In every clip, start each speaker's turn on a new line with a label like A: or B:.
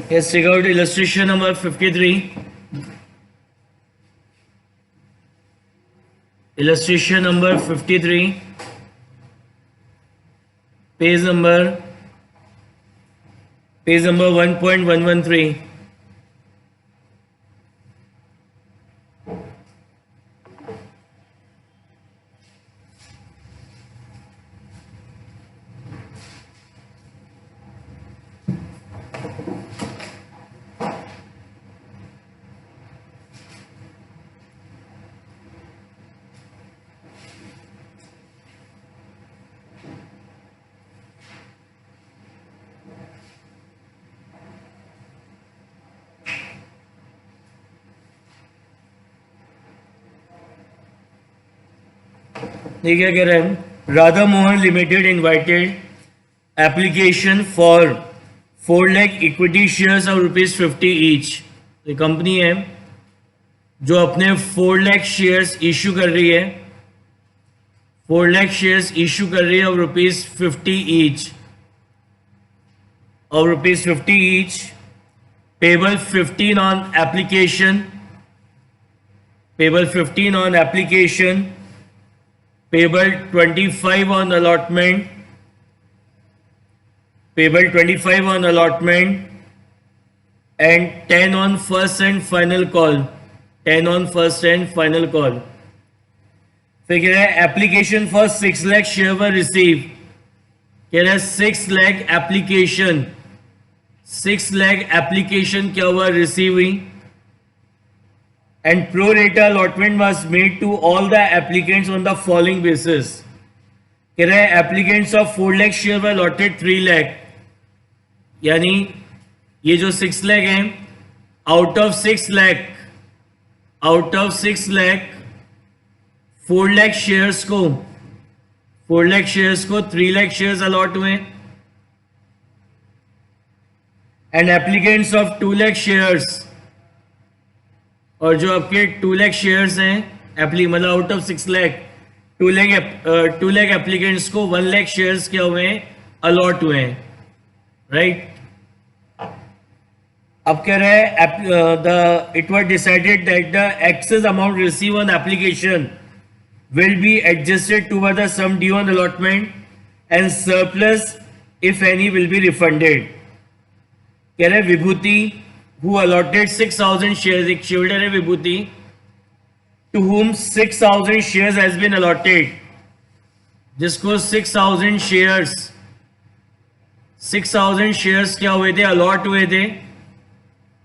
A: Yes, check out illustration number 53. Illustration number 53. Page number 1.113. ये क्या कह रहे हैं? Radha Mohan limited invited application for 4 lakh equity shares of ₹50 each. ये कंपनी है जो अपने 4 लाख शेयर्स इशू कर रही है. 4 लाख शेयर्स इशू कर रही है of ₹50 each. of ₹50 each, payable 15 on application, payable 15 on application, payable 25 on allotment, payable 25 on allotment, and 10 on first and final call, 10 on first and final call. फिर कह रहा है application for 6 lakh share were receive. कह रहा है 6 lakh application, 6 lakh application क्या हुआ? Receive हुई. And pro rata allotment was made to all the applicants on the following basis. कह रहा है applicants of 4 lakh share were allotted 3 lakh. यानी ये जो 6 लाख है, out of 6 lakh 4 lakh shares को 3 लाख शेयर्स अलॉट हुए. And applicants of 2 lakh shares, और जो आपके 2 लाख शेयर्स हैं मतलब out of 6 lakh 2 lakh applicants को 1 लाख शेयर्स क्या हुए हैं? अलॉट हुए हैं. राइट. अब कह रहे हैं it was decided that the excess amount receive on application will be adjusted toward the sum due on allotment and surplus if any will be refunded. कह रहे विभूति who allotted 6,000 shares, एक shareholder है विभूति, to whom 6,000 shares has been allotted, जिसको 6,000 shares क्या हुए थे? Allot हुए थे.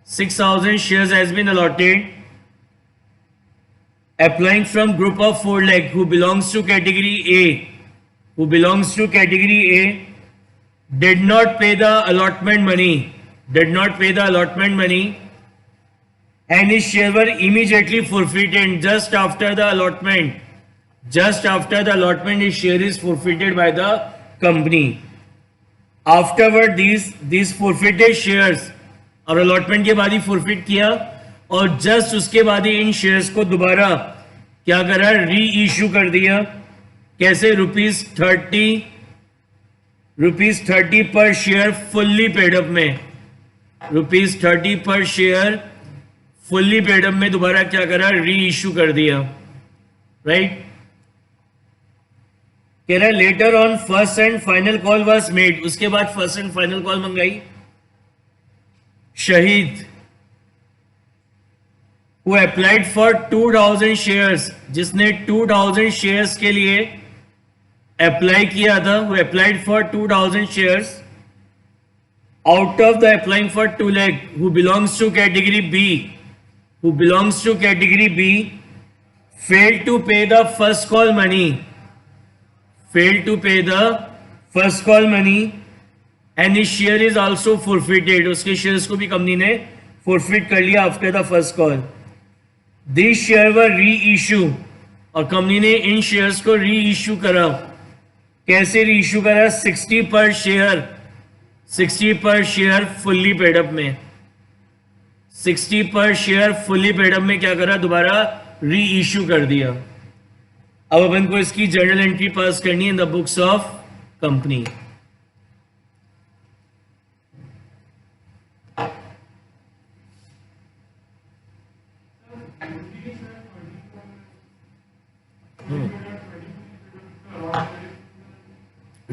A: 6,000 shares has been allotted. Applying from group of 4 lakh who belongs to category A, did not pay the allotment money, and his share were immediately forfeited just after the allotment. His share is forfeited by the company. Afterward, these forfeited shares, और allotment के बाद ही forfeit किया, और just उसके बाद ही इन shares को दोबारा क्या करा? री इशू कर दिया. कैसे? ₹30 पर शेयर फुल्ली पेडअप में, ₹30 पर शेयर फुल्ली पेडअप में दोबारा क्या करा? री इशू कर दिया. राइट. कह रहा later on first and final call was made. उसके बाद फर्स्ट एंड फाइनल कॉल मंगाई. शहीद who applied for 2,000 shares, जिसने 2,000 shares के लिए अप्लाई किया था, who applied for 2,000 shares, out of the applying for 2 lakh, who belongs to category B, failed to pay the first call money, and his share is also forfeited. उसके shares को भी company ने forfeit कर लिया after the first call. These shares were reissue, और company ने इन shares को reissue करा. कैसे रीइश्यू करा? 60 पर शेयर फुल्ली पेडअप में. 60 पर शेयर फुल्ली पेडअप में क्या करा? दोबारा रीइश्यू कर दिया. अब अपन को इसकी जर्नल एंट्री पास करनी है in the books of company.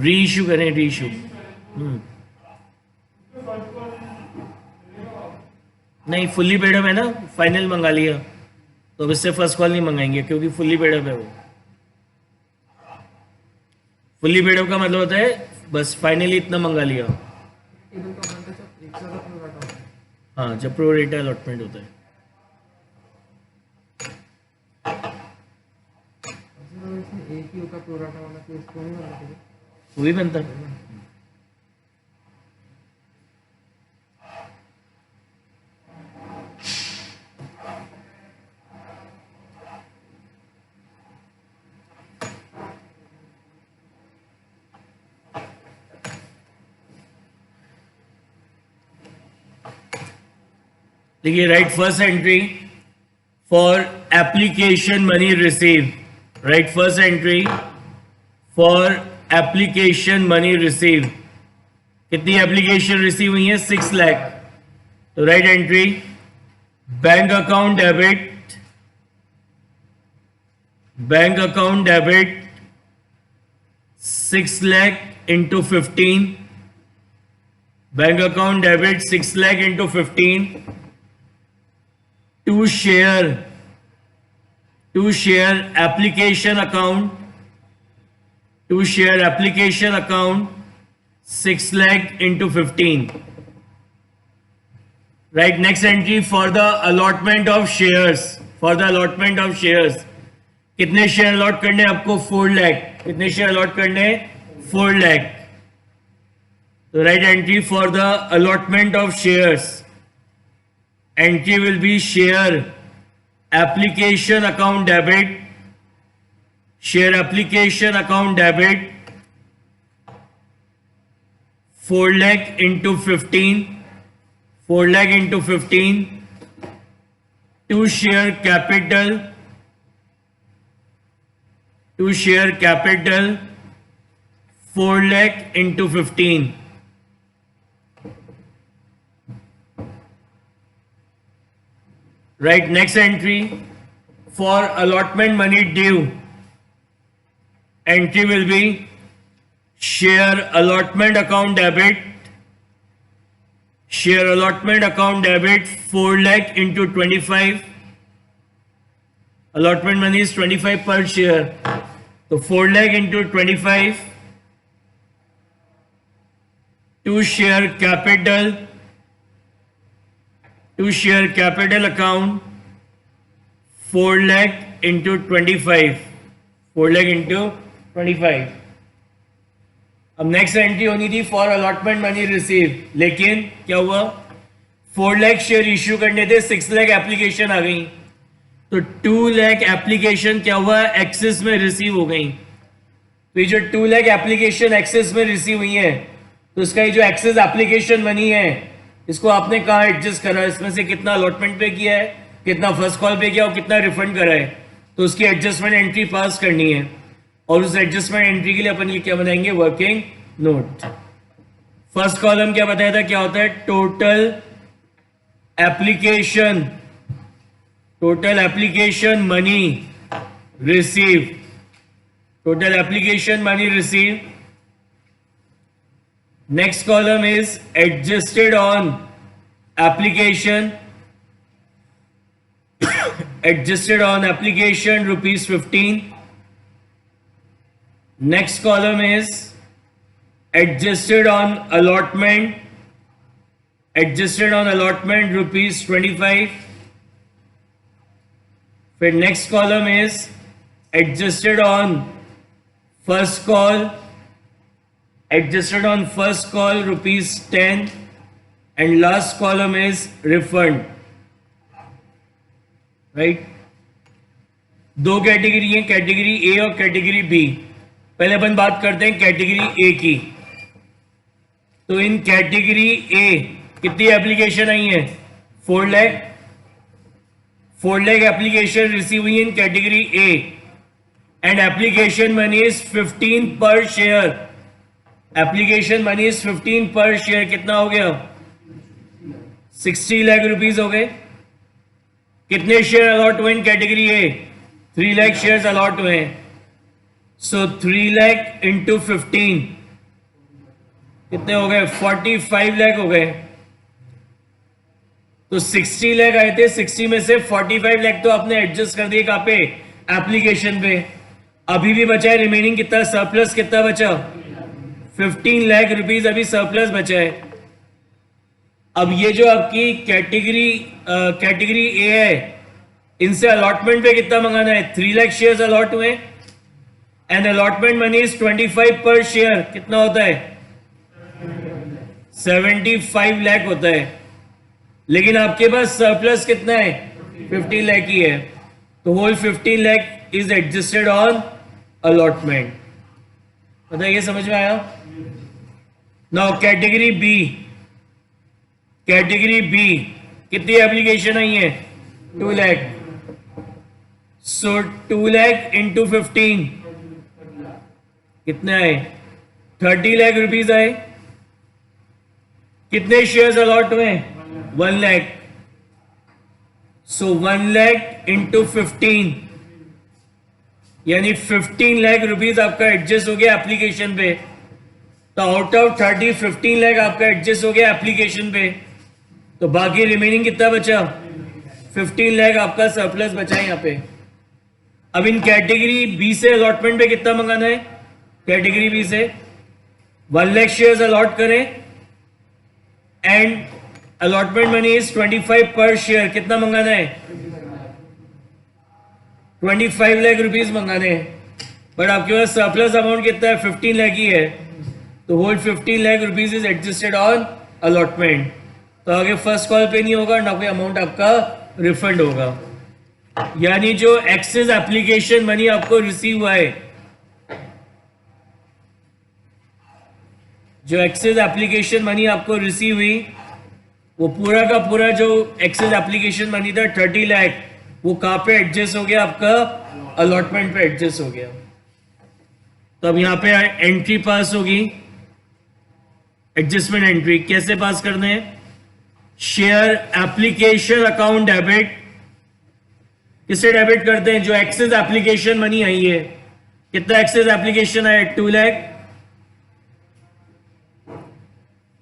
A: री इशू करें, री इशू। नहीं, फुल्ली पेडअप है ना, फाइनल मंगा लिया, तो अब इससे फर्स्ट कॉल नहीं मंगाएंगे क्योंकि फुल्ली पेडअप है वो। फुल्ली पेडअप का मतलब होता है बस फाइनली इतना मंगा लिया। हाँ, जब प्रो रेटा अलॉटमेंट होता है।
B: एक ही होगा प्रोराटा वाला, तो इसको नहीं करना चाहिए।
A: वो भी बनता है। देखिए, right first entry for application money receive, right first entry for application money receive. कितनी एप्लीकेशन रिसीव हुई है? 6 लाख। तो right entry, bank account debit, bank account debit 6 lakh into 15, bank account debit 6 lakh into 15 to share application account, to share application account 6 lakh into 15. Right, next entry for the allotment of shares, for the allotment of shares, कितने share allot करने आपको? 4 लाख। कितने share allot करने? 4 लाख। तो right entry for the allotment of shares, entry will be share application account debit, share application account debit 4 lakh into 15, 4 lakh into 15 to share capital, to share capital 4 lakh into 15. Right, next entry for allotment money due, entry will be share allotment account debit, share allotment account debit 4 lakh into 25, allotment money is 25 per share, so 4 lakh into 25 to share capital, to share capital account 4 lakh into 25, 4 lakh into 25. अब next entry होनी थी for allotment money receive, लेकिन क्या हुआ? 4 lakh share issue करने थे, 6 lakh application आ गई, तो 2 लाख एप्लीकेशन क्या हुआ? एक्सेस में रिसीव हो गई। तो ये जो 2 लाख एप्लीकेशन एक्सेस में रिसीव हुई है, तो इसका ये जो एक्सेस एप्लीकेशन मनी है, इसको आपने कहाँ एडजस्ट करा? इसमें से कितना अलॉटमेंट पे किया है, कितना फर्स्ट कॉल पे किया और कितना रिफंड करा है, तो उसकी एडजस्टमेंट एंट्री पास करनी है। और उस एडजस्टमेंट एंट्री के लिए अपन ये क्या बनाएंगे? Working note. फर्स्ट कॉलम क्या बताया था, क्या होता है? Total application, total application money receive, total application money receive. Next column is adjusted on application, adjusted on application rupees 15. Next column is adjusted on allotment, adjusted on allotment rupees 25. फिर next column is adjusted on first call, adjusted on first call rupees 10, and last column is refund. Right, दो category है, category A और category B. पहले अपन बात करते हैं category A की। तो इन कैटेगरी ए कितनी एप्लीकेशन आई है? 4 लाख। 4 लाख एप्लीकेशन रिसीव हुई in category A, and application money is 15 पर शेयर। एप्लीकेशन मनी इज 15 पर शेयर। कितना हो गया? 60 लाख रुपीस हो गए। कितने शेयर अलॉट हुए in category A? 3 lakh shares allot हुए हैं। सो 3 लाख इंटू 15, कितने हो गए? 45 लाख हो गए। तो 60 लाख आए थे, 60 में से 45 लाख तो आपने एडजस्ट कर दिए कहाँ पे? एप्लीकेशन पे। अभी भी बचा है रिमेनिंग कितना? सरप्लस कितना बचा? 15 लाख रुपीज अभी सरप्लस बचा है। अब ये जो आपकी कैटेगरी ए है, इनसे अलॉटमेंट पे कितना मंगाना है? 3 लाख शेयर्स अलॉट हुए एंड अलॉटमेंट मनी इज 25 पर शेयर। कितना होता है? 75 लाख होता है। लेकिन आपके पास सरप्लस कितना है? 15 लाख ही है। तो whole 15 lakh is adjusted on allotment. बताइए, समझ में आया? Now category B. Category B कितनी एप्लीकेशन आई है? 2 लाख। सो 2 लाख इंटू 15 कितने आए? 30 लाख रुपीज आए। कितने शेयर्स अलॉट हुए? 1 लाख। सो 1 लाख इंटू 15 यानी 15 लाख रुपीज आपका एडजस्ट हो गया एप्लीकेशन पे। तो आउट ऑफ 30 15 लाख आपका एडजस्ट हो गया एप्लीकेशन पे। तो बाकी रिमेनिंग कितना बचा? 15 लाख आपका सरप्लस बचा है यहाँ पे। अब इन कैटेगरी बी से अलॉटमेंट पे कितना मंगाना है? कैटेगरी बी से 1 लाख शेयर्स अलॉट करें एंड अलॉटमेंट मनी इज 25 पर शेयर। कितना मंगाना है? 25 लाख रुपीज मंगाने हैं। बट आपके पास सरप्लस अमाउंट कितना है? 15 लाख ही है। तो whole 15 lakh rupees is adjusted on allotment. तो आगे फर्स्ट कॉल पे नहीं होगा, ना कोई अमाउंट आपका रिफंड होगा। यानी जो एक्सेस एप्लीकेशन मनी आपको रिसीव हुआ है, जो एक्सेस एप्लीकेशन मनी आपको रिसीव हुई, वो पूरा का पूरा जो एक्सेस एप्लीकेशन मनी था 30 लाख, वो कहाँ पे एडजस्ट हो गया? आपका अलॉटमेंट पे एडजस्ट हो गया। तो अब यहां पे एंट्री पास होगी, एडजस्टमेंट एंट्री। कैसे पास करने हैं? Share application account debit. किससे डेबिट करते हैं? जो एक्सेस एप्लीकेशन मनी आई है। कितना एक्सेस एप्लीकेशन आया? 2 लाख।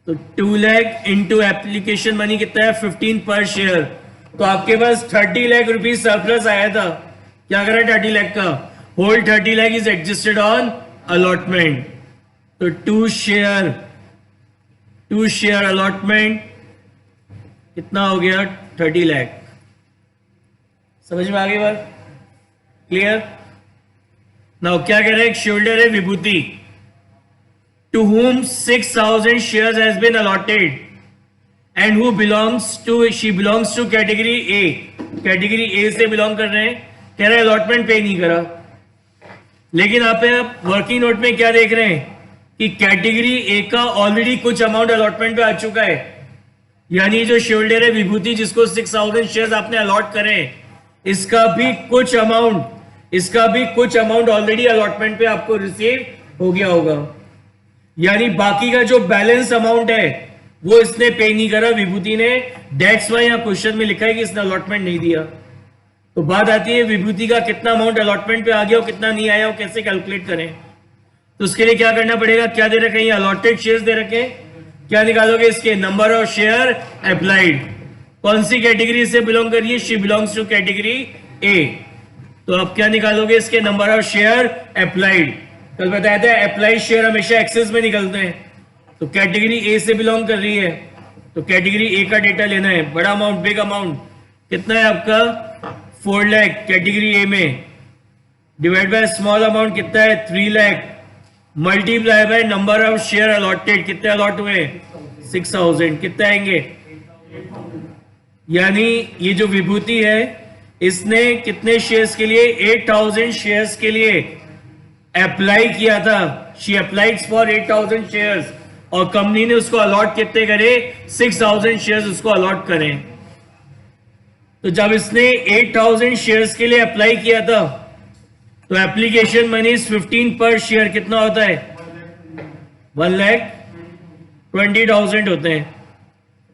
A: तो 2 लाख इंटू एप्लीकेशन मनी कितना है? 15 पर शेयर। तो आपके पास 30 लाख रुपीज सरप्लस आया था। क्या करा 30 लाख का? Whole 30 lakh is adjusted on allotment. तो 2 शेयर अलॉटमेंट कितना हो गया? 30 लाख। समझ में आ गई बात? क्लियर? नाउ क्या कह रहे हैं? एक शेयरहोल्डर है विभूति, to whom 6,000 shares has been allotted and who she belongs to category A। Category A से बिलोंग कर रहे हैं। कह रहे हैं अलॉटमेंट पे नहीं करा। लेकिन आप वर्किंग नोट में क्या देख रहे हैं कि कैटेगरी A का ऑलरेडी कुछ अमाउंट अलॉटमेंट पे आ चुका है। यानी जो शेयरहोल्डर है विभूति, जिसको 6,000 शेयर्स आपने अलॉट करे, इसका भी कुछ अमाउंट ऑलरेडी अलॉटमेंट पे आपको रिसीव हो गया होगा। यानी बाकी का जो बैलेंस अमाउंट है वो इसने पे नहीं करा विभूति ने। दैट्स व्हाई यहां क्वेश्चन में लिखा है कि इसने अलॉटमेंट नहीं दिया। तो बात आती है विभूति का कितना अमाउंट अलॉटमेंट पे आ गया और कितना नहीं आया, वो कैसे कैलकुलेट करें? तो उसके लिए क्या करना पड़ेगा? क्या दे रखे हैं? अलॉटेड शेयर्स दे रखे हैं। क्या निकालोगे इसके? Number of share applied. कौन सी कैटेगरी से बिलोंग करिए? She belongs to category A. तो आप क्या निकालोगे इसके? Number of share applied. कल बताया था अप्लाइड शेयर हमेशा एक्सेस में निकलते हैं। तो कैटेगरी ए से बिलोंग कर रही है, तो कैटेगरी ए का डेटा लेना है। बड़ा अमाउंट, बिग अमाउंट कितना है आपका? 4 लाख कैटेगरी ए में, डिवाइड बाय स्मॉल अमाउंट कितना है? 3 lakh, multiply by number of share allotted. कितने अलॉट हुए? 6,000। कितने आएंगे? यानी ये जो विभूति है, इसने कितने शेयर्स के लिए? 8,000 शेयर्स के लिए अप्लाई किया था। शी अप्लाइड फॉर 8,000 शेयर्स और कंपनी ने उसको अलॉट कितने करे? 6,000 शेयर्स उसको अलॉट करें। तो जब इसने 8,000 शेयर्स के लिए अप्लाई किया था, तो एप्लीकेशन मनी 15 पर शेयर कितना होता है? 1,20,000 होते हैं।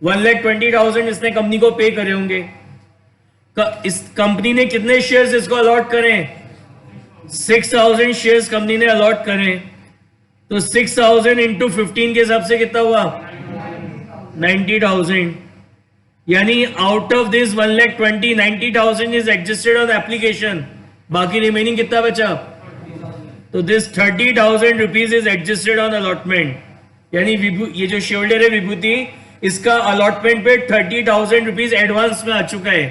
A: 1,20,000 इसने कंपनी को पे करे होंगे। इस कंपनी ने कितने शेयर्स इसको अलॉट करें? 6,000 शेयर्स कंपनी ने अलॉट करें। तो 6,000 इंटू 15 के हिसाब से कितना हुआ? 90,000. यानी out of this 1,20,000 90,000 is adjusted on application. बाकी रिमेनिंग कितना बचा? तो this 30,000 rupees is adjusted on allotment. यानी ये जो शेयर होल्डर है विभूति, इसका अलॉटमेंट पे 30,000 रुपीज एडवांस में आ चुका है.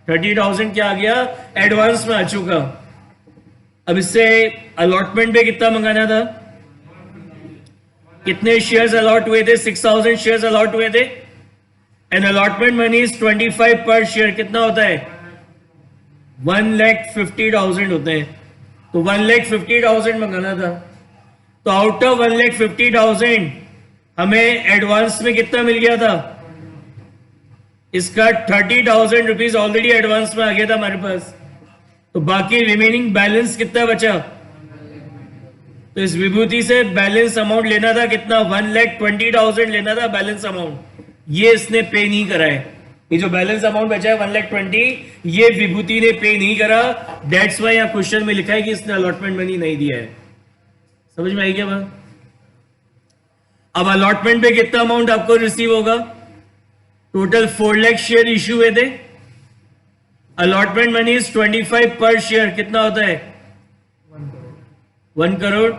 A: 30,000 क्या आ गया? एडवांस में आ चुका. अब इससे अलॉटमेंट पे कितना मंगाना था? कितने शेयर्स अलॉट हुए थे? 6,000 शेयर्स अलॉट हुए थे. एंड अलॉटमेंट मनी इज 25 पर शेयर. कितना होता है? 1,50,000 होते हैं. तो 1,50,000 मंगाना था. तो आउट ऑफ 1,50,000 हमें एडवांस में कितना मिल गया था? इसका 30,000 रुपीज ऑलरेडी एडवांस में आ गया था हमारे पास. तो बाकी रिमेनिंग बैलेंस कितना बचा? तो इस विभूति से बैलेंस अमाउंट लेना था कितना? 1,20,000 लेना था बैलेंस अमाउंट. ये इसने पे नहीं करा है. ये जो बैलेंस अमाउंट बचा है 1,20,000, ये विभूति ने पे नहीं करा. दैट्स वाई यहाँ क्वेश्चन में लिखा है कि इसने अलॉटमेंट मनी नहीं दिया है. समझ में आई क्या बात? अब अलॉटमेंट पे कितना अमाउंट आपको रिसीव होगा? टोटल 4 लाख शेयर इश्यू हुए थे. अलॉटमेंट मनी इज 25 पर शेयर. कितना होता है? 1 करोड़.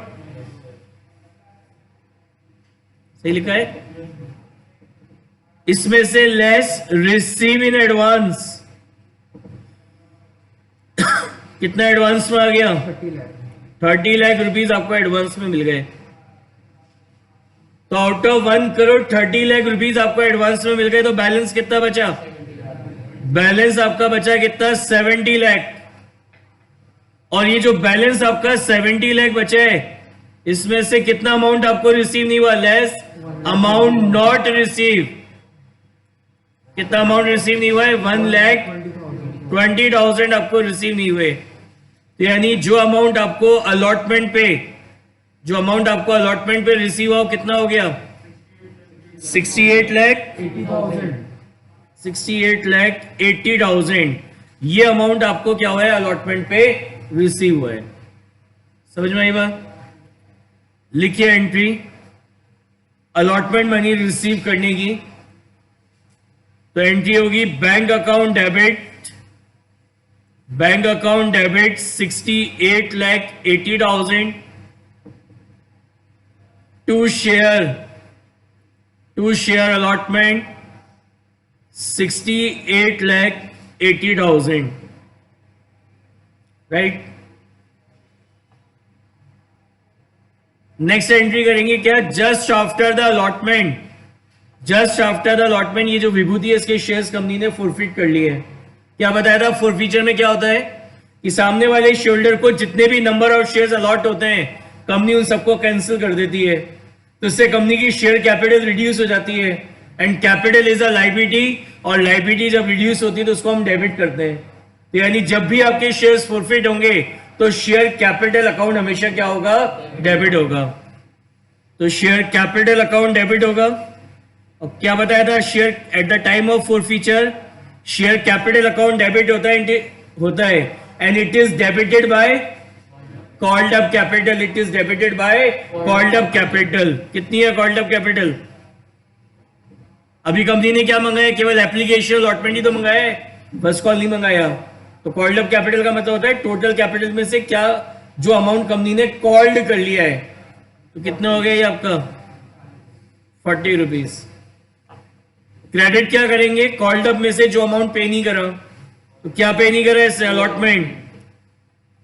A: सही लिखा है. इसमें से लेस रिसीव इन एडवांस. कितना एडवांस में आ गया? 30 लाख रुपीज आपको एडवांस में मिल गए. तो out of 1 crore 30 lakh rupees आपको एडवांस में मिल गए. तो बैलेंस कितना बचा? बैलेंस आपका बचा कितना? 70 लाख. और ये जो बैलेंस आपका 70 लाख बचा है, इसमें से कितना अमाउंट आपको रिसीव नहीं हुआ? Less amount not receive. कितना अमाउंट रिसीव नहीं हुआ है? 1,20,000 आपको रिसीव नहीं हुए. तो यानी जो अमाउंट आपको अलॉटमेंट पे रिसीव हुआ कितना हो गया? 68 लाख 80,000. ये अमाउंट आपको क्या हुआ है? अलॉटमेंट पे रिसीव हुआ है. समझ में आई बात? लिखिए एंट्री अलॉटमेंट मनी रिसीव करने की. तो एंट्री होगी bank account debit 68,80,000 to share allotment 68,80,000. Right. Next entry करेंगे क्या? Just after the allotment. ये जो विभूति है इसके शेयर्स कंपनी ने फॉरफिट कर लिए हैं. क्या बताया था? फॉरफीचर में क्या होता है कि सामने वाले शेयर होल्डर को जितने भी नंबर ऑफ शेयर्स अलॉट होते हैं कंपनी उन सबको कैंसिल कर देती है. तो इससे कंपनी की शेयर कैपिटल रिड्यूस हो जाती है. And capital is a liability. और लायबिलिटी जब रिड्यूस होती है तो उसको हम डेबिट करते हैं. तो यानी जब भी आपके शेयर्स फॉरफिट होंगे तो शेयर कैपिटल अकाउंट हमेशा क्या होगा? डेबिट होगा. तो शेयर कैपिटल अकाउंट डेबिट होगा. और क्या बताया था? Share at the time of forfeiture share capital account debit होता है and it is debited bye called up capital. कितनी है कॉल्ड अप कैपिटल? अभी कंपनी ने क्या मंगाया? केवल एप्लीकेशन अलॉटमेंट ही तो मंगाया है, फर्स्ट कॉल नहीं मंगाया. तो कॉल्ड अप कैपिटल का मतलब होता है टोटल कैपिटल में से क्या जो अमाउंट कंपनी ने कॉल्ड कर लिया है. तो कितना हो गया ये आपका? 40 रुपीज. क्रेडिट क्या करेंगे? कॉल्ड अप में से जो अमाउंट पे नहीं करा. तो क्या पे नहीं करा? इससे अलॉटमेंट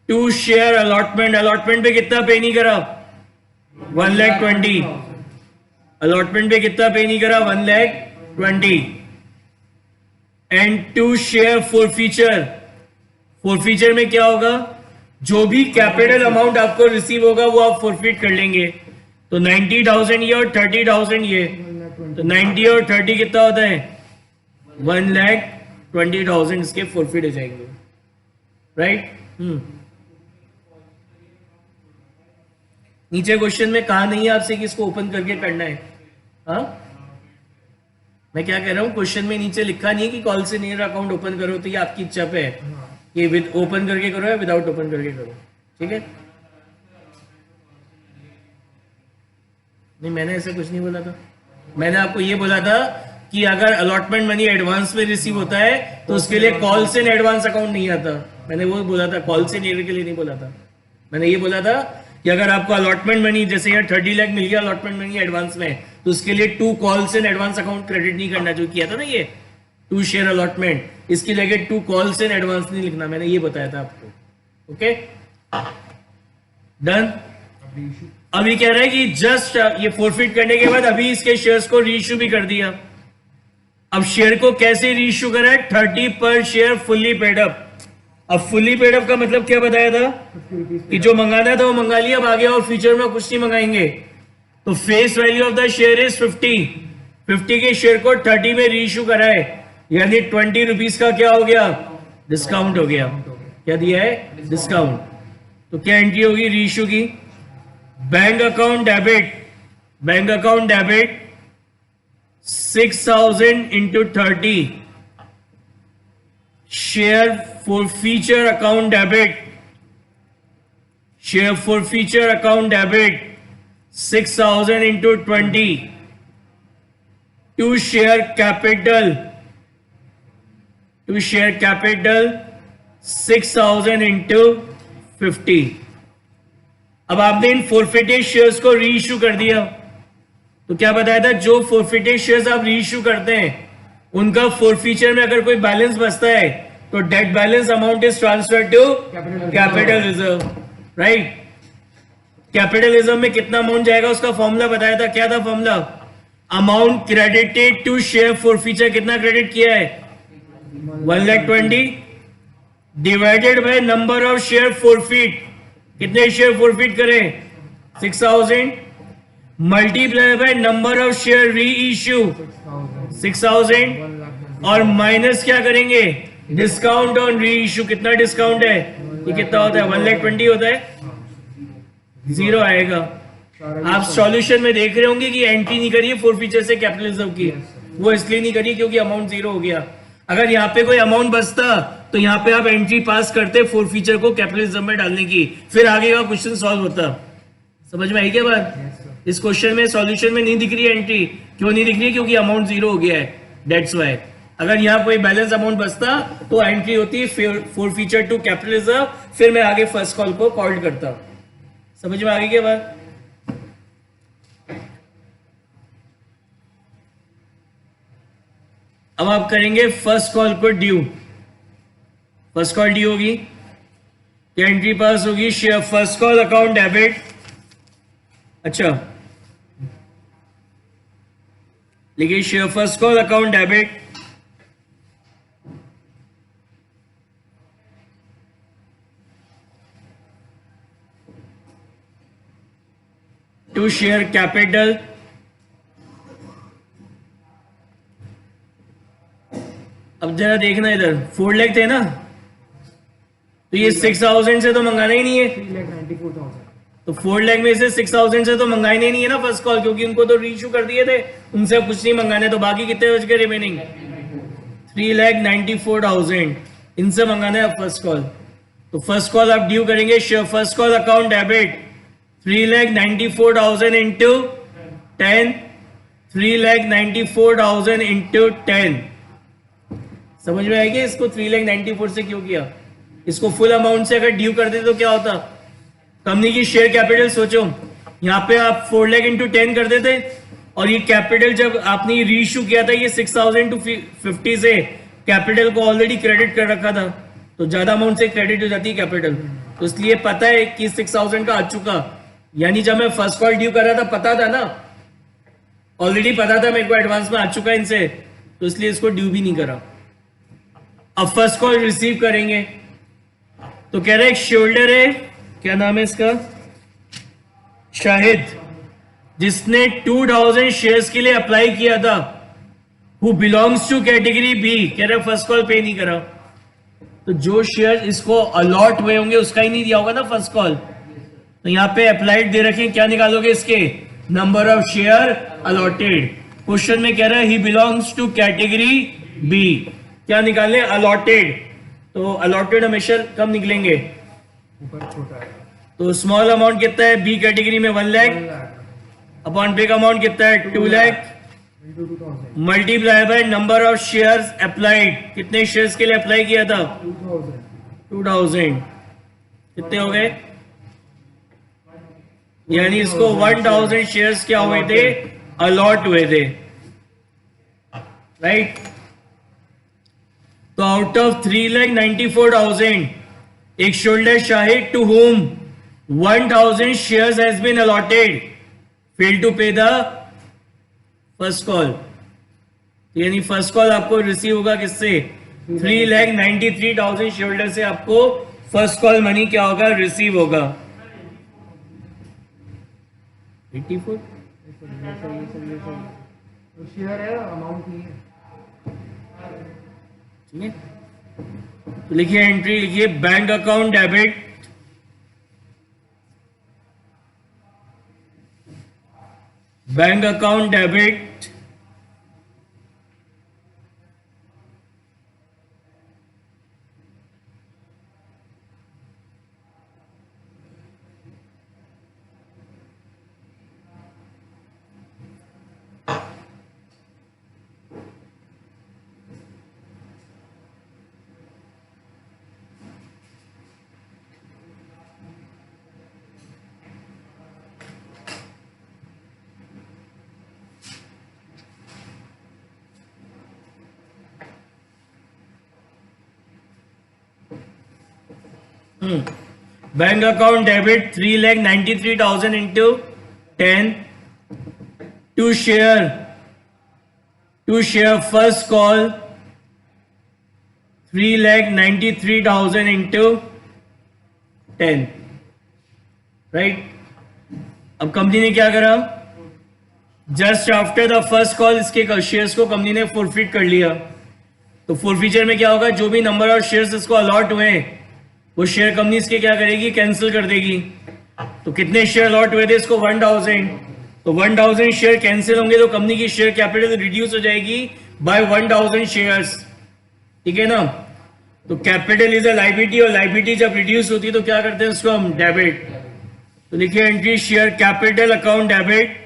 A: टू शेयर अलॉटमेंट पे कितना पे नहीं करा? 1,20,000. अलॉटमेंट पे कितना पे नहीं करा? 1,20,000. एंड टू शेयर फॉरफीचर में क्या होगा? जो भी कैपिटल अमाउंट आपको रिसीव होगा वो आप फॉरफिट कर लेंगे. तो 90,000 ये और 30,000 ये. तो 90 और 30 कितना होता है? 1,20,000 इसके फॉरफिट हो जाएंगे. राइट. नीचे क्वेश्चन में कहा नहीं है आपसे कि इसको ओपन करके करना है. हाँ, मैं क्या कह रहा हूं, क्वेश्चन में नीचे लिखा नहीं है कि कॉल से नियर अकाउंट ओपन करो. तो ये आपकी इच्छा पे है कि विद ओपन करके करो या विदाउट ओपन करके करो. ठीक है. नहीं, मैंने ऐसा कुछ नहीं बोला था। मैंने आपको ये बोला था कि अगर अलॉटमेंट मनी एडवांस में रिसीव होता है तो उसके लिए कॉल्स इन एडवांस अकाउंट नहीं आता। मैंने वो बोला था, कॉल्स इन एरिया के लिए नहीं बोला था। मैंने ये बोला था कि अगर आपको अलॉटमेंट मनी, जैसे यार 30 लाख मिल गया अलॉटमेंट मनी एडवांस में, तो उसके लिए 2 calls in advance account credit नहीं करना, जो किया था ना ये 2 शेयर अलॉटमेंट, इसकी जगह 2 कॉल्स इन एडवांस नहीं लिखना। मैंने ये बताया था आपको। Okay, done. अभी कह रहा है कि जस्ट ये फोरफिट करने के बाद अभी इसके शेयर्स को रीइश्यू भी कर दिया। अब शेयर को कैसे रीइश्यू करा है? 30 पर शेयर फुल्ली पेड अप। अब फुल्ली पेड अप का मतलब क्या बताया था? कि जो मंगाना था वो मंगा लिया, अब आगे और फ्यूचर में कुछ नहीं मंगाएंगे। तो face value of the share is 50 के शेयर को 30 में रीइश्यू करा है, यानी 20 रुपीज का क्या हो गया? डिस्काउंट हो गया। क्या दिया है? डिस्काउंट। तो क्या एंट्री होगी रीइश्यू की? Bank account debit 6000 into 30, share forfeiture account debit 6000 into 20, to share capital 6000 into 50। अब आपने इन फोरफिटेड शेयर्स को रीइश्यू कर दिया, तो क्या बताया था? जो फोरफिटेड शेयर्स आप रीइश्यू करते हैं उनका फोरफीचर में अगर कोई बैलेंस बचता है तो that balance amount is transfer to capital reserve, right. Capital reserve में कितना अमाउंट जाएगा उसका फॉर्मूला बताया था। क्या था formula? Amount credited to share forfeiture, कितना क्रेडिट किया है? 1,20,000 divided by number of share forfeit, कितने शेयर फोरफिट करें? 6000 multiply by number of share reissue 6000 और माइनस क्या करेंगे? Discount on reissue. कितना डिस्काउंट है? ये कितना होता है? 1,20,000 होता है, 0 आएगा। आप सॉल्यूशन में देख रहे होंगे कि एंट्री नहीं करिए फोरफीचर से कैपिटल रिजर्व की, वो इसलिए नहीं करी क्योंकि अमाउंट 0 हो गया। अगर यहाँ पे कोई अमाउंट बचता तो यहाँ पे आप एंट्री पास करते फोरफीचर को कैपिटल रिजर्व में डालने की, फिर आगे का क्वेश्चन सॉल्व होता। समझ में आई क्या बात? इस क्वेश्चन में सॉल्यूशन में नहीं दिख रही है एंट्री। क्यों नहीं दिख रही है? क्योंकि अमाउंट 0 हो गया है, दैट्स व्हाई। अगर यहाँ कोई बैलेंस अमाउंट बचता तो एंट्री होती है फोरफीचर टू कैपिटल रिजर्व, फिर मैं आगे फर्स्ट कॉल को कॉल करता। समझ में आ गई क्या बात? अब आप करेंगे फर्स्ट कॉल को ड्यू। फर्स्ट कॉल ड्यू होगी, एंट्री पास होगी share first call account debit. अच्छा, लिखिए share first call account debit to share capital अब जरा देखना इधर, 4 लाख थे ना, तो ये 6000 से तो मंगाना ही नहीं है।
B: 3,94,000।
A: तो 4 लाख में से 6000 से तो मंगाने नहीं है ना फर्स्ट कॉल, क्योंकि उनको तो रीइश्यू कर दिए थे, उनसे कुछ नहीं मंगाने। तो बाकी कितने बच गए रिमेनिंग? 3,94,000 इनसे मंगाना है फर्स्ट कॉल। तो फर्स्ट कॉल आप ड्यू करेंगे first call account debit 3,94,000 into 10, 3,94,000 into 10। समझ में आएगी इसको? 3,94,000 से क्यों किया? इसको फुल अमाउंट से अगर ड्यू कर देते तो क्या होता? कंपनी की शेयर कैपिटल सोचो, यहाँ पे आप 4 लाख इंटू 10 कर देते, और ये कैपिटल जब आपने रीइश्यू किया था ये 6,000 टू 50 से कैपिटल को ऑलरेडी क्रेडिट कर रखा था, तो ज्यादा अमाउंट से क्रेडिट हो जाती है कैपिटल। तो इसलिए पता है कि 6,000 का आ चुका, यानी जब मैं फर्स्ट कॉल ड्यू कर रहा था पता था ना, ऑलरेडी पता था मेरे को एडवांस में आ चुका इनसे, तो इसलिए इसको ड्यू भी नहीं करा। अब फर्स्ट कॉल रिसीव करेंगे तो कह रहे एक शोल्डर है, क्या नाम है इसका? शाहिद, जिसने 2000 शेयर्स के लिए अप्लाई किया था, who belongs to category B. कह रहे फर्स्ट कॉल पे नहीं करा, तो जो शेयर इसको अलॉट हुए होंगे उसका ही नहीं दिया होगा ना फर्स्ट कॉल। तो यहाँ पे अप्लाइड दे रखे, क्या निकालोगे इसके? Number of share allotted. Question में कह रहा है ही बिलोंग्स टू कैटेगरी बी, क्या निकालने? अलॉटेड। तो अलॉटेड हमेशा कम निकलेंगे,
B: ऊपर छोटा है।
A: तो स्मॉल अमाउंट कितना है बी कैटेगरी में? 1 लाख। अपॉन बिग अमाउंट कितना है 2 lakh
B: into 2000
A: multiply by number of shares applied, कितने शेयर्स के लिए अप्लाई किया था
B: 2000
A: 2000, कितने हो गए, यानी इसको 1000 शेयर्स क्या हुए थे, अलॉट हुए थे, राइट। तो आउट ऑफ 3,94,000 एक shareholder Shahid to whom 1000 shares has been allotted fail to pay the first call, यानी फर्स्ट कॉल आपको रिसीव होगा किससे, 3,93,000 शेयरहोल्डर से आपको फर्स्ट कॉल मनी क्या होगा, रिसीव होगा। 84
B: ये सब तो शेयर है, अमाउंट नहीं है।
A: ठीक है, तो लिखिए एंट्री, लिखिए bank account debit bank account debit bank account debit 3,93,000 into 10 to share first call 3,93,000 into 10, right. अब कंपनी ने क्या करा, just after the first call इसके शेयर्स को कंपनी ने फॉरफिट कर लिया। तो फॉरफीचर में क्या होगा, जो भी नंबर ऑफ शेयर्स इसको अलॉट हुए हैं वो शेयर कंपनी इसके क्या करेगी, कैंसिल कर देगी। तो कितने शेयर अलॉट हुए थे इसको 1000, तो 1000 शेयर कैंसिल होंगे तो कंपनी की शेयर कैपिटल रिड्यूस हो जाएगी बाय 1000 शेयर्स, ठीक है ना। तो कैपिटल इज अ लायबिलिटी, और लायबिलिटी जब रिड्यूस होती है तो क्या करते हैं उसको हम, डेबिट। तो लिखिए entry share capital account debit,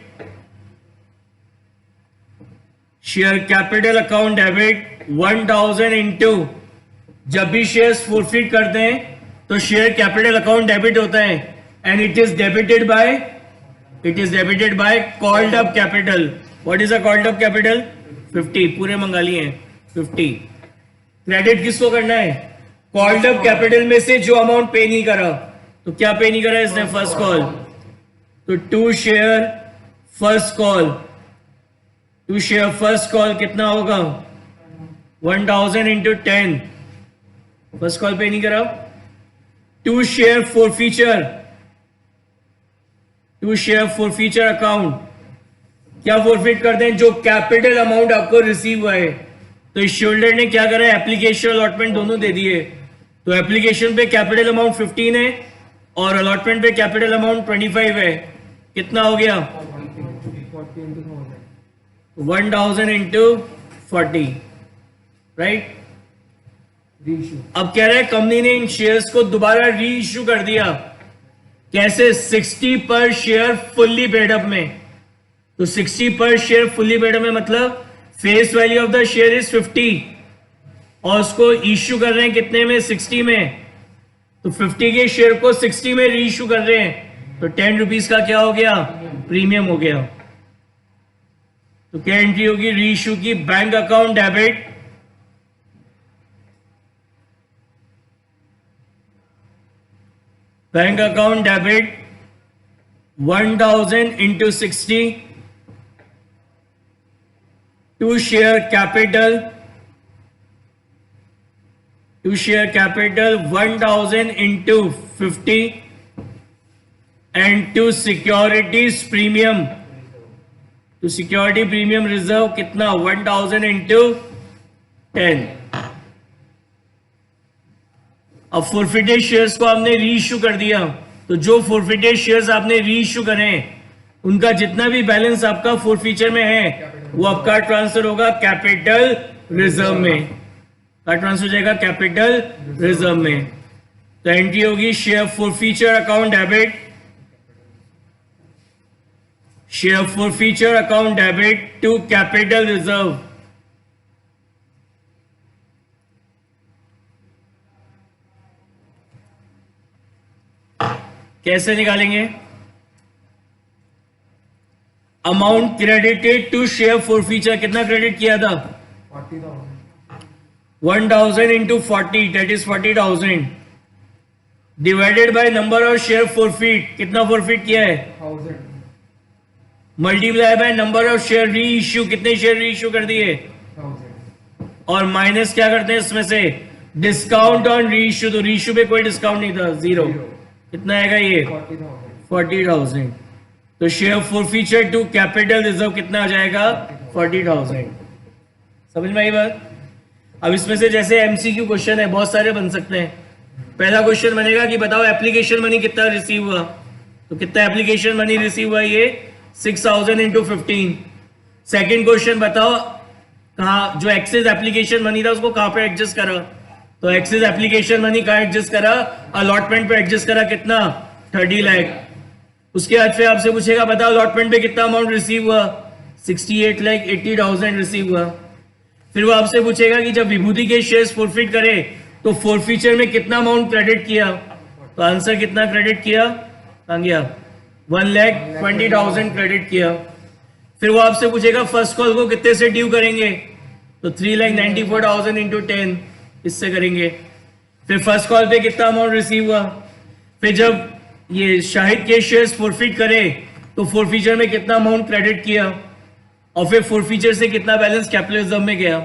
A: share capital account debit 1000 into, जब भी शेयर्स फॉरफिट करते हैं तो शेयर कैपिटल अकाउंट डेबिट होता है, and it is debited bye called up capital. What is a called up capital, 50, पूरे मंगा लिए हैं 50। क्रेडिट किसको करना है, कॉल्ड अप कैपिटल में से जो अमाउंट पे नहीं करा, तो क्या पे नहीं करा इसने, फर्स्ट कॉल। तो टू शेयर फर्स्ट कॉल कितना होगा 1000 इंटू 10, फर्स्ट कॉल पे नहीं करा। टू शेयर फॉरफीचर अकाउंट, क्या फॉरफिट करते हैं, जो कैपिटल अमाउंट आपको रिसीव हुआ है। तो इस शोल्डर ने क्या करा, एप्लीकेशन अलॉटमेंट दोनों दे दिए। तो एप्लीकेशन पे कैपिटल अमाउंट 15 है और अलॉटमेंट पे कैपिटल अमाउंट 25 है, कितना हो गया 1000 इंटू 40, राइट। अब कह रहे हैं कंपनी ने इन शेयर्स को दोबारा री इश्यू कर दिया, कैसे, 60 पर शेयर फुल्ली पेड अप में। तो 60 पर शेयर फुल्ली पेड अप में मतलब face value of the share is 50 और उसको इश्यू कर रहे हैं कितने में, 60 में। तो 50 के शेयर को 60 में री इश्यू कर रहे हैं, तो 10 रुपीज का क्या हो गया, प्रीमियम हो गया। तो क्या एंट्री होगी, री इश्यू की bank account debit bank account debit 1000 into 60 to share capital 1000 into 50 and to securities premium, तो सिक्योरिटी प्रीमियम रिजर्व कितना 1000 इंटू 10। अब फॉरफिटेड शेयर्स को आपने री इश्यू कर दिया, तो जो फॉरफिटेड शेयर्स आपने री इश्यू करे उनका जितना भी बैलेंस आपका फॉरफीचर में है वो आपका ट्रांसफर होगा कैपिटल रिजर्व में, ट्रांसफर हो जाएगा कैपिटल रिजर्व में। तो एंट्री होगी share forfeiture account debit share forfeiture account debit to capital reserve. कैसे निकालेंगे? Amount credited to share forfeiture, कितना क्रेडिट किया था?
B: 40,000
A: 1000 into 40 that is 40,000 divided by number of share forfeit, कितना फॉरफीट किया है?
B: 1000
A: multiply by number of share reissue, कितने share reissue कर दिए?
B: 1000
A: और माइनस क्या करते हैं इसमें से? डिस्काउंट ऑन री इश्यू, तो री इश्यू पे कोई डिस्काउंट नहीं था, जीरो। कितना आएगा ये?
B: 40,000
A: 40,000। तो share forfeiture to capital reserve कितना आ जाएगा? 40,000। समझ में आई बात? अब इसमें से जैसे एमसीक्यू क्वेश्चन है, बहुत सारे बन सकते हैं। पहला क्वेश्चन बनेगा कि बताओ एप्लीकेशन मनी कितना रिसीव हुआ, तो कितना एप्लीकेशन मनी रिसीव हुआ? ये 6,000 इंटू 15। सेकेंड क्वेश्चन बताओ कहाँ जो एक्सेस एप्लीकेशन मनी था उसको कहाँ पे एडजस्ट करा, तो एक्सेस एप्लीकेशन मनी कहाँ एडजस्ट करा? अलॉटमेंट पे एडजस्ट करा, कितना? 30 लाख। उसके बाद फिर आपसे पूछेगा बताओ अलॉटमेंट पे कितना अमाउंट रिसीव हुआ? 68,80,000 रिसीव हुआ। फिर वो आपसे पूछेगा कि जब विभूति के शेयर्स फॉरफिट करे तो फॉरफीचर में कितना अमाउंट क्रेडिट किया, तो आंसर कितना क्रेडिट किया? कहाँ गया? 1,20,000 क्रेडिट किया। फिर वो आपसे पूछेगा फर्स्ट कॉल को कितने से ड्यू करेंगे, तो 3,94,000 इंटू 10 इससे करेंगे। फिर फर्स्ट कॉल पे कितना अमाउंट रिसीव हुआ। फिर जब ये शाहिद के शेयर्स फॉरफिट करे तो फॉरफीचर में कितना अमाउंट क्रेडिट किया, और फिर फॉरफीचर से कितना बैलेंस कैपिटल रिजर्व में गया।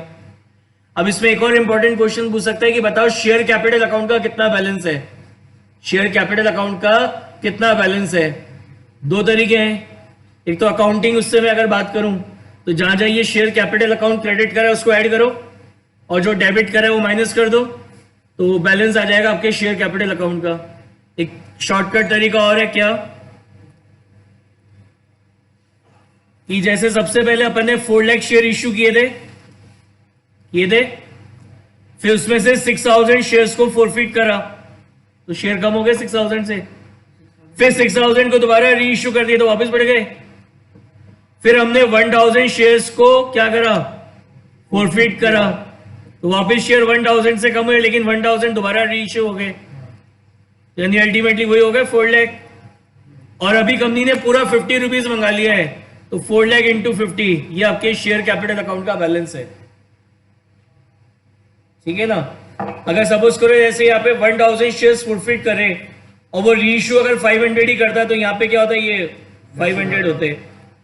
A: अब इसमें एक और इंपॉर्टेंट क्वेश्चन पूछ सकता है कि बताओ शेयर कैपिटल अकाउंट का कितना बैलेंस है, शेयर कैपिटल अकाउंट का कितना बैलेंस है। दो तरीके हैं, एक तो अकाउंटिंग, उससे मैं अगर बात करूं तो जहां जहां ये शेयर कैपिटल अकाउंट क्रेडिट करा है उसको ऐड करो, और जो डेबिट करा है वो माइनस कर दो, तो बैलेंस आ जाएगा आपके शेयर कैपिटल अकाउंट का। एक शॉर्टकट तरीका और है क्या कि जैसे सबसे पहले अपन ने 4 लाख शेयर इश्यू किए थे, फिर उसमें से 6,000 शेयर्स को फॉरफिट करा, तो शेयर कम हो गए 6,000 से। फिर 6,000 को दोबारा री इश्यू कर दिया तो वापस बढ़ गए। फिर हमने 1,000 शेयर्स को क्या करा? फॉरफिट करा, तो वापस शेयर 1,000 से कम हुए, लेकिन 1,000 दोबारा री इश्यू हो गए, यानी अल्टीमेटली वही हो गए 4 लाख। और अभी कंपनी ने पूरा 50 रुपीज मंगा लिया है, तो 4 लाख इंटू 50 ये आपके शेयर कैपिटल अकाउंट का बैलेंस है। ठीक है ना? अगर सपोज करो जैसे यहाँ पे 1,000 शेयर्स फॉरफिट करे और वो रीइश्यू अगर 500 ही करता तो यहाँ पे क्या होता है? ये 500 होते,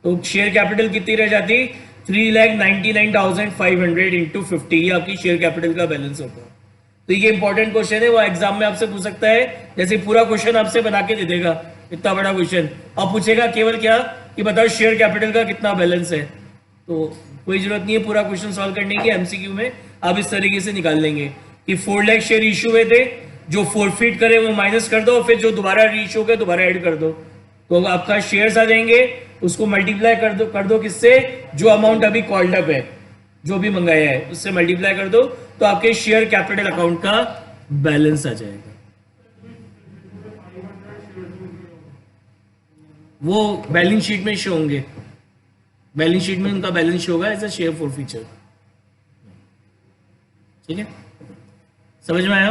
A: तो शेयर कैपिटल कितनी रह जाती? 3,99,500 इंटू 50, ये आपकी शेयर कैपिटल का बैलेंस होता है। तो ये इंपॉर्टेंट क्वेश्चन है, वो एग्जाम में आपसे पूछ सकता है, जैसे पूरा क्वेश्चन आपसे बना के दे देगा, इतना बड़ा क्वेश्चन। अब पूछेगा केवल क्या कि बताओ शेयर कैपिटल का कितना बैलेंस है, तो कोई जरूरत नहीं है पूरा क्वेश्चन सॉल्व करने की। एमसीक्यू में आप इस तरीके से निकाल लेंगे कि 4 लाख शेयर इश्यू हुए थे, जो फॉरफिट करे वो माइनस कर दो, और फिर जो दोबारा रीइश्यू हो गए दोबारा ऐड कर दो, तो आपका शेयर्स आ जाएंगे। उसको मल्टीप्लाई कर दो किससे? जो अमाउंट अभी कॉल्ड अप है, जो भी मंगाया है उससे मल्टीप्लाई कर दो, तो आपके शेयर कैपिटल अकाउंट का बैलेंस आ जाएगा। वो बैलेंस शीट में शो होंगे, बैलेंस शीट में उनका बैलेंस शो होगा एज अ शेयर फॉरफीचर। ठीक है, समझ में आया?